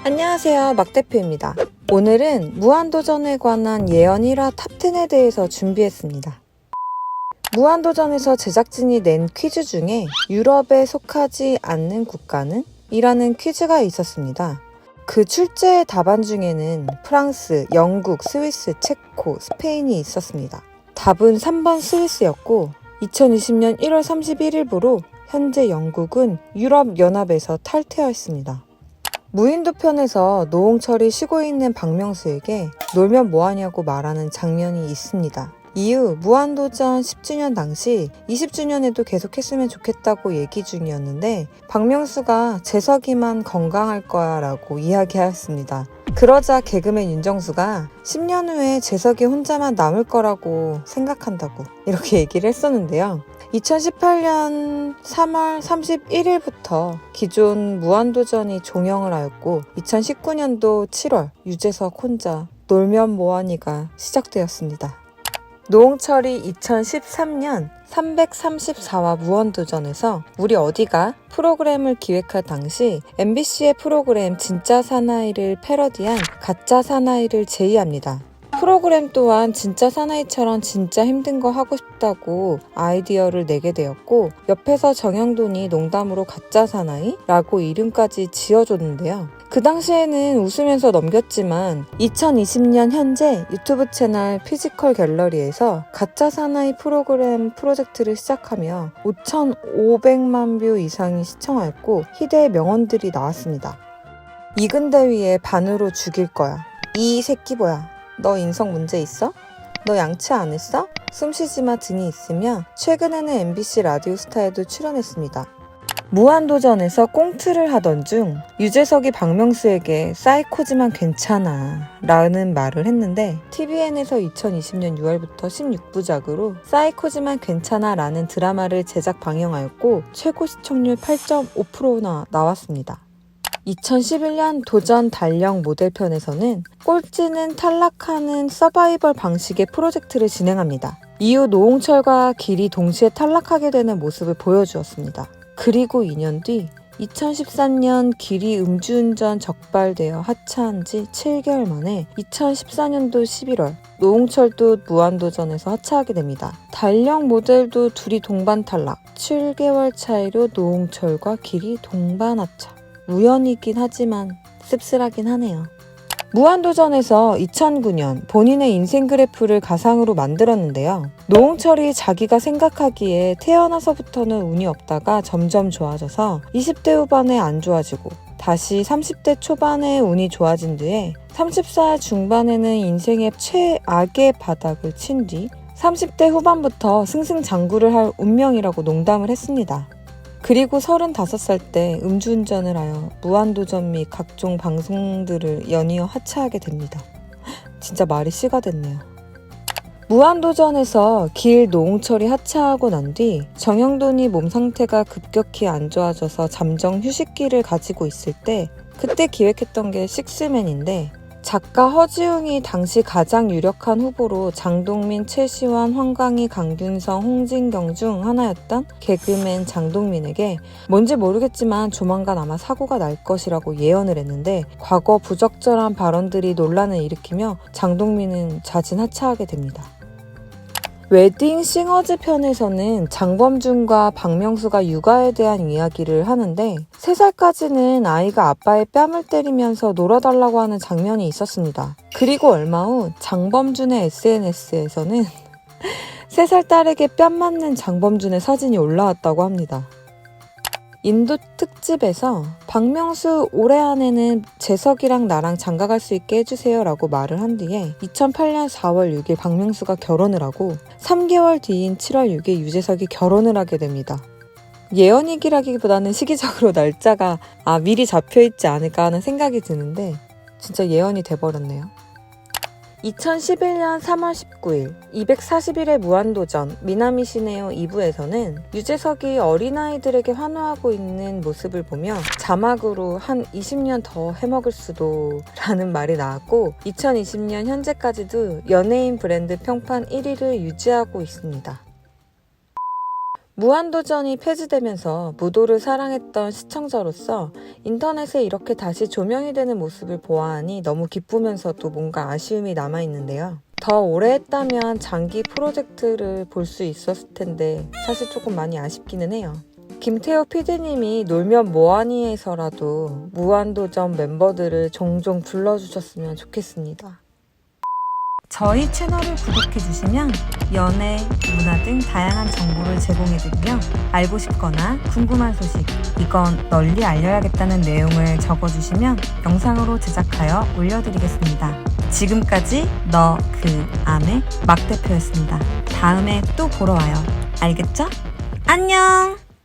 안녕하세요, 막대표입니다. 오늘은 무한도전에 관한 예언 1화 탑10에 대해서 준비했습니다. 무한도전에서 제작진이 낸 퀴즈 중에 유럽에 속하지 않는 국가는? 이라는 퀴즈가 있었습니다. 그 출제의 답안 중에는 프랑스, 영국, 스위스, 체코, 스페인이 있었습니다. 답은 3번 스위스였고 2020년 1월 31일부로 현재 영국은 유럽연합에서 탈퇴하였습니다. 무인도 편에서 노홍철이 쉬고 있는 박명수에게 놀면 뭐하냐고 말하는 장면이 있습니다. 이후 무한도전 10주년 당시 20주년에도 계속했으면 좋겠다고 얘기 중이었는데 박명수가 재석이만 건강할 거야 라고 이야기하였습니다. 그러자 개그맨 윤정수가 10년 후에 재석이 혼자만 남을 거라고 생각한다고 이렇게 얘기를 했었는데요. 2018년 3월 31일부터 기존 무한도전이 종영을 하였고 2019년도 7월 유재석 혼자 놀면 뭐하니가 시작되었습니다. 노홍철이 2013년 334화 무한도전에서 우리 어디가 프로그램을 기획할 당시 MBC의 프로그램 진짜 사나이를 패러디한 가짜 사나이를 제의합니다. 프로그램 또한 진짜 사나이처럼 진짜 힘든 거 하고 싶다고 아이디어를 내게 되었고 옆에서 정영돈이 농담으로 가짜 사나이라고 이름까지 지어줬는데요. 그 당시에는 웃으면서 넘겼지만 2020년 현재 유튜브 채널 피지컬 갤러리에서 가짜 사나이 프로젝트를 시작하며 5,500만 뷰 이상이 시청하였고 희대의 명언들이 나왔습니다. 익은 대위에 반으로 죽일 거야. 이 새끼 뭐야. 너 인성 문제 있어? 너 양치 안 했어? 숨쉬지마 등이 있으며 최근에는 MBC 라디오스타에도 출연했습니다. 무한도전에서 꽁트를 하던 중 유재석이 박명수에게 사이코지만 괜찮아 라는 말을 했는데 TVN에서 2020년 6월부터 16부작으로 사이코지만 괜찮아 라는 드라마를 제작 방영하였고 최고 시청률 8.5%나 나왔습니다. 2011년 도전 달력 모델편에서는 꼴찌는 탈락하는 서바이벌 방식의 프로젝트를 진행합니다. 이후 노홍철과 길이 동시에 탈락하게 되는 모습을 보여주었습니다. 그리고 2년 뒤 2013년 길이 음주운전 적발되어 하차한 지 7개월 만에 2014년도 11월 노홍철도 무한도전에서 하차하게 됩니다. 달력 모델도 둘이 동반 탈락, 7개월 차이로 노홍철과 길이 동반 하차. 우연이긴 하지만 씁쓸하긴 하네요. 무한도전에서 2009년 본인의 인생 그래프를 가상으로 만들었는데요. 노홍철이 자기가 생각하기에 태어나서부터는 운이 없다가 점점 좋아져서 20대 후반에 안 좋아지고 다시 30대 초반에 운이 좋아진 뒤에 30살 중반에는 인생의 최악의 바닥을 친 뒤 30대 후반부터 승승장구를 할 운명이라고 농담을 했습니다. 그리고 35살 때 음주운전을 하여 무한도전 및 각종 방송들을 연이어 하차하게 됩니다. 진짜 말이 씨가 됐네요. 무한도전에서 길 노홍철이 하차하고 난 뒤 정영돈이 몸 상태가 급격히 안 좋아져서 잠정 휴식기를 가지고 있을 때 그때 기획했던 게 식스맨인데 작가 허지웅이 당시 가장 유력한 후보로 장동민, 최시환, 황광희, 강균성, 홍진경 중 하나였던 개그맨 장동민에게 뭔지 모르겠지만 조만간 아마 사고가 날 것이라고 예언을 했는데 과거 부적절한 발언들이 논란을 일으키며 장동민은 자진 하차하게 됩니다. 웨딩 싱어즈 편에서는 장범준과 박명수가 육아에 대한 이야기를 하는데 3살까지는 아이가 아빠의 뺨을 때리면서 놀아달라고 하는 장면이 있었습니다. 그리고 얼마 후 장범준의 SNS에서는 3살 딸에게 뺨 맞는 장범준의 사진이 올라왔다고 합니다. 인도 특집에서 박명수 올해 안에는 재석이랑 나랑 장가갈 수 있게 해주세요 라고 말을 한 뒤에 2008년 4월 6일 박명수가 결혼을 하고 3개월 뒤인 7월 6일 유재석이 결혼을 하게 됩니다. 예언이기라기보다는 시기적으로 날짜가 미리 잡혀있지 않을까 하는 생각이 드는데 진짜 예언이 돼버렸네요. 2011년 3월 19일 241회 무한도전 미나미시네요 2부에서는 유재석이 어린아이들에게 환호하고 있는 모습을 보며 자막으로 한 20년 더 해먹을 수도 라는 말이 나왔고 2020년 현재까지도 연예인 브랜드 평판 1위를 유지하고 있습니다. 무한도전이 폐지되면서 무도를 사랑했던 시청자로서 인터넷에 이렇게 다시 조명이 되는 모습을 보아하니 너무 기쁘면서도 뭔가 아쉬움이 남아있는데요. 더 오래 했다면 장기 프로젝트를 볼 수 있었을 텐데 사실 조금 많이 아쉽기는 해요. 김태호 PD님이 놀면 뭐하니에서라도 무한도전 멤버들을 종종 불러주셨으면 좋겠습니다. 저희 채널을 구독해주시면 연애, 문화 등 다양한 정보를 제공해드리며 알고 싶거나 궁금한 소식, 이건 널리 알려야겠다는 내용을 적어주시면 영상으로 제작하여 올려드리겠습니다. 지금까지 너 그 암의 막 대표였습니다. 다음에 또 보러 와요. 알겠죠? 안녕!